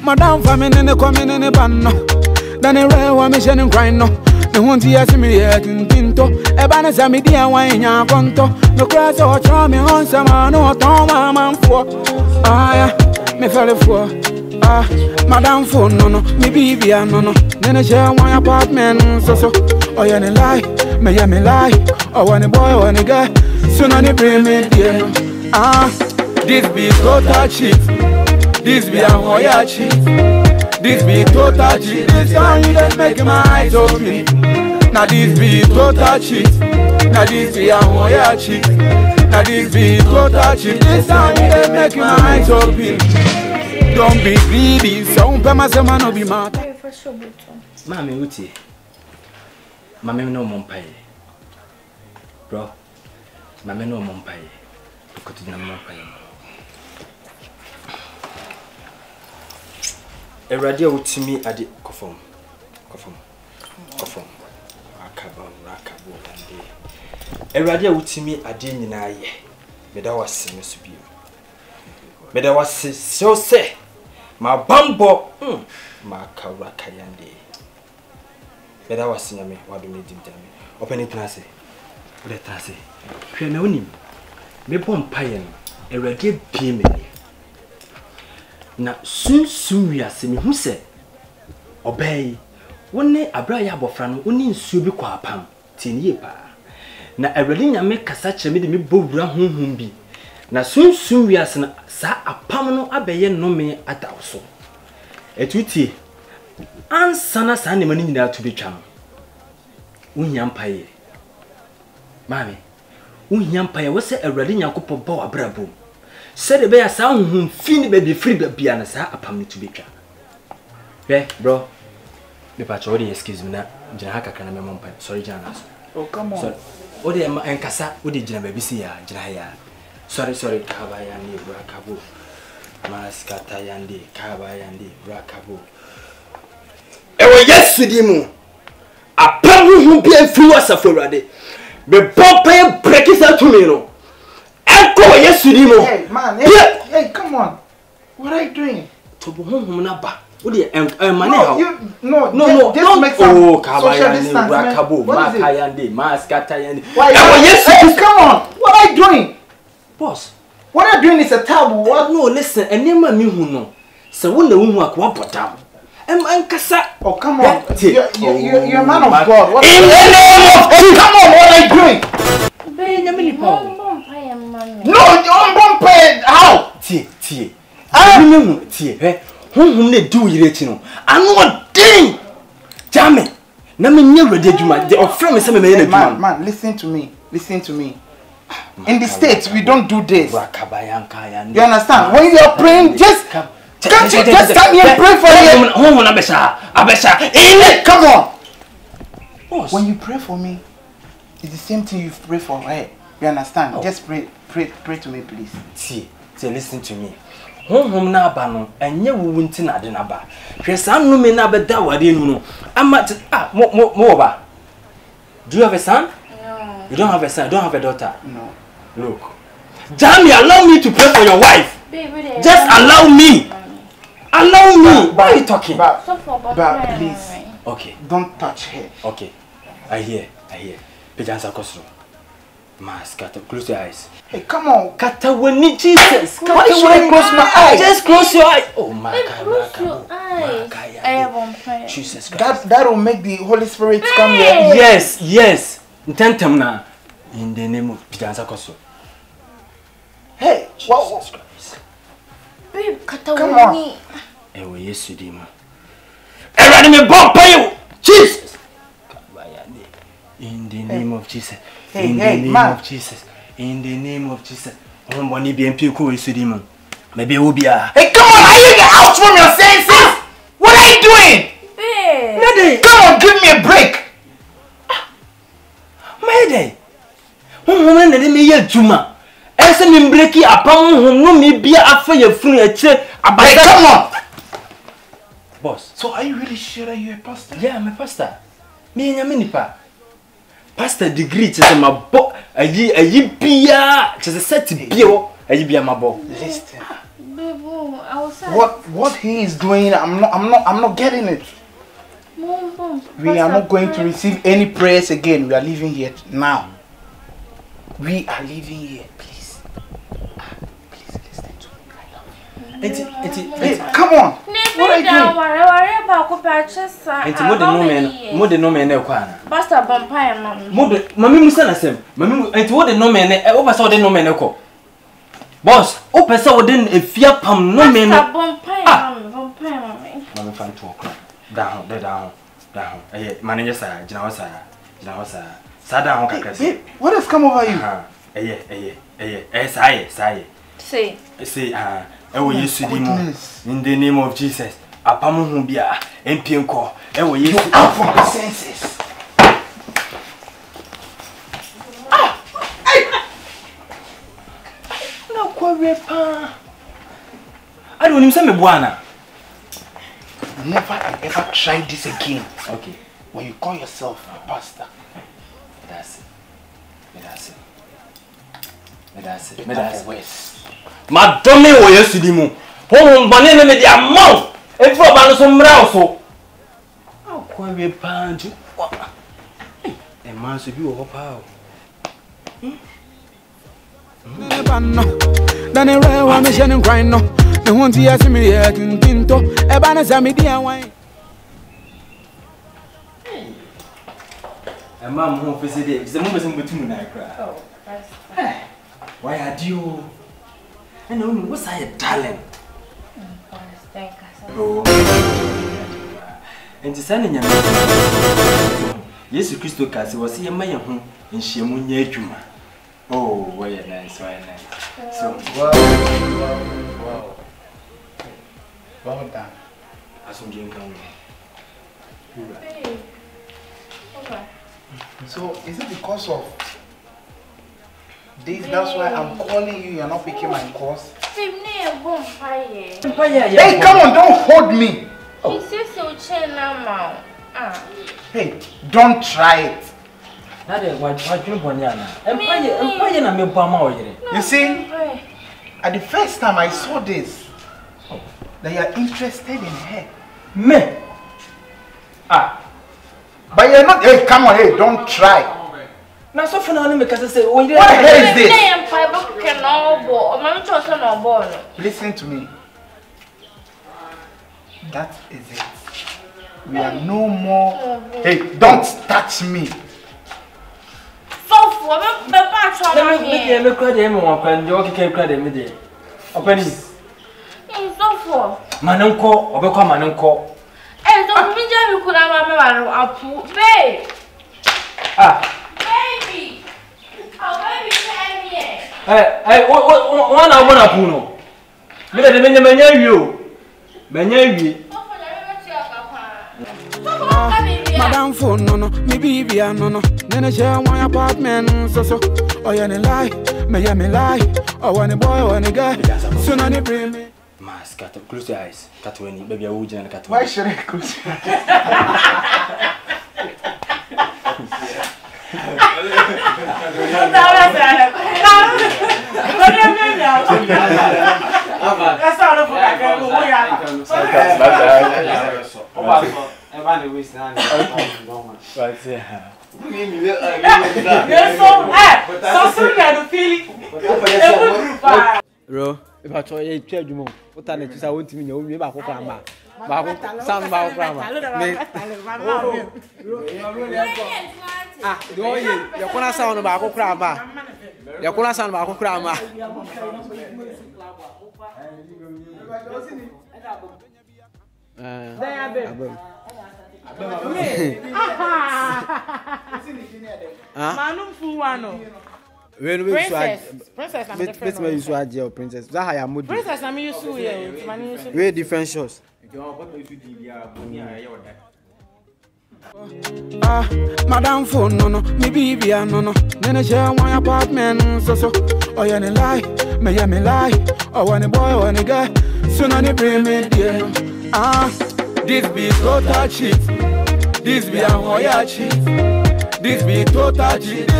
Madam famine in the coming in the pan. Then a rare one mission and grind no. The one to ask me yet in Tinto. A banner sami dear wine ya conto. No crash or charm on some no Tom man for. Me fell for. Madam phone no. Me baby no. Then I share one apartment so. Oh yeah, lie. Me lie. Oh when a boy when a girl. Soon on the payment dear. This be total cheap. This be a Hoya cheap. This be total cheat. This time you just make my eyes open. Now this be total cheat. Now this be a Hoya cheat. Now this be total cheat. This time you just make my eyes open. Don't be greedy. So man no be mad. Mami uti. Mami no mompaye. Bro. Mami no mompaye. Because na mompaye. Eradia utimi ade kofom rakabo ande Eradia utimi ade nyina ye meda wase meso bi meda wase so se ma bambo ma kawraka yande meda wase nyame wado me dimdame openi trase ode trase hwe na onim me bompaye no Eradia bie me na sunsun wiase me hu se obey woni abraya abofra no woni nsuo bi kwa apam tinie pa na awrade nyame kasa kire me de me bowura honhom bi na sunsun wiase na sa apam no abeye nome atawso etutie ansana sa ne mani nyina to betwa no unya mpaye mame unya mpaye wo se awrade nyakopo ba abrabo said be as I fini baby free baby and sa apam to be twa. Hey bro. Me patch already excuse me na jina haka kana me mompa. Sorry jana. Oh come on. Sorry. Ode enkasa ode jina baby si ya jina ya. Sorry kaba yandi brakabo. Maskata yandi kaba yandi brakabo. Ewo yesudi mu. Apam hu bi afi wasafurade. Be bompa break it out to me no. Hey man, hey, come on. What are you doing? To be home na ba. What the no, don't make some social distance. Hey, come on. What are you doing? Boss. What are you doing is a taboo. What? No, listen, and never me who know. So when the woman walk one potam. Oh, come on. You're a man of God. What? In the name of come on, what are you doing? No, you don't pay. How? Tie. Who ne do yireti no. Ano ding. Jame. Na me nye ready djuma. The offer me say me na djuma. Man, listen to me. In the States, we don't do this. You understand? When you are praying, just can't you just come here and pray for me? Come on. When you pray for me, it's the same thing you pray for her. You understand? Oh. Just pray to me, please. See, listen to me. Home na ba no, enye wuwu nti na de na ba. Hwesa no me na be da wade nu no. Mo ba. Do you have a son? No. You don't have a son, don't have a daughter? No. Look. Jamie, allow me to pray for your wife. Baby, just allow me. Allow me. Why are you talking? But please. Okay. Don't touch her. Okay. I hear. Pejansa Kosro. Mask, close your eyes. Hey, come on. Katawani Jesus. Why should I close my eyes? Just close your eyes. Oh my God. Close your eyes. I have on prayer. Jesus Christ. That will make the Holy Spirit come here. Yes. Intentem na. In the name of Pejansa Kosro. Hey, Jesus Christ. Babe, come on. Ewo Yesu di ma. Erade me bomb you. Jesus. In the name of Jesus. In the name of Jesus. In the name of Jesus. Oh, money be MP ko Yesu di ma. Maybe obia. Hey, come on. Are you out from your senses? What are you doing? Babe. Come on, give me a break. My day. Who na de me ye juma. Ese me breaki apam no me bia afa ye funu e kire abasa. Come on. Boss. So are you really sure that you're a pastor? Yeah, I'm a pastor. Me nyame nipa. Pastor degree chese mabo ayi bia chese set bio ayi bia mabo. Listen. Babe, outside. What he is doing, I'm not getting it. We are not going to receive any prayers again. We are leaving here now. We are leaving here, please. Please listen to me. I love you. Hey, come on. What are you doing? Mo de no man e kwa na. Pastor Vampire mama. Mami musa na sem. Mami enti wo de no man e wo pese wo de no man e ko. Boss, wo pese wo de efia pam no man. Pastor Vampire mama, Vampire mama. Mami fan to okra. Down. Eh, manager sir, jina wa sir. Sa down kakra. What has come over you? Say. Say. Ewo Yesu di mo. In the name of Jesus. Apamu hu bia, empienko. Ewo Yesu. You out from the senses. Na kwa repa. I don't even say me buana. Never ever try this again. Okay. When you call yourself a pastor. That's it. Madame wo Yesu di mu. Ho mbane ne me di amount. Efu oba no so mra so. Akwa we panju. E man so bi wo pa o. Dane rewa me shenin grind no. Ne hunti ya simi ye tinto. E ba na sami di anwan. E ma mo fese de. Ze mo be sem betu na kra. Why are you? I know what's your talent. And the son in your Yes, Christo Cassie was here, my home, and she munya juma. Oh, very nice. So, well done. I saw you come. So, is it because of this? That's why I'm calling you. You're not picking my calls. Hey, come on, don't hold me. Hey, don't try it. You see, at the first time I saw this, that you are interested in her. Me? But you're not. Hey, come on, hey, don't try. Now, so for now, what is this? Listen to me. That is it. We are no more. Hey, don't touch me. Hey, one I want to puno. Me the menya you. Madam phone no, me baby no. Nene share one apartment so. Oh yeah, lie, me lie. Oh one boy, one girl. So na they bring me. Mas, close your eyes. Katweni, baby, I will join Katweni. Why should I close your eyes? Bro, if I try to tell you more, what I need to want to know, we back up. Sound about you're gonna sound about crab. You're gonna sound about crab. Princess, I'm different. Princess, that's how I'm Princess, I'm used to it. Very different shows. Madam phone no, me baby no. Nene share one apartment so. Oh yeah, lie, me lie. Oh one boy, one girl. So na they bring me there. This be total cheat. This be a royal cheat. This be total cheat.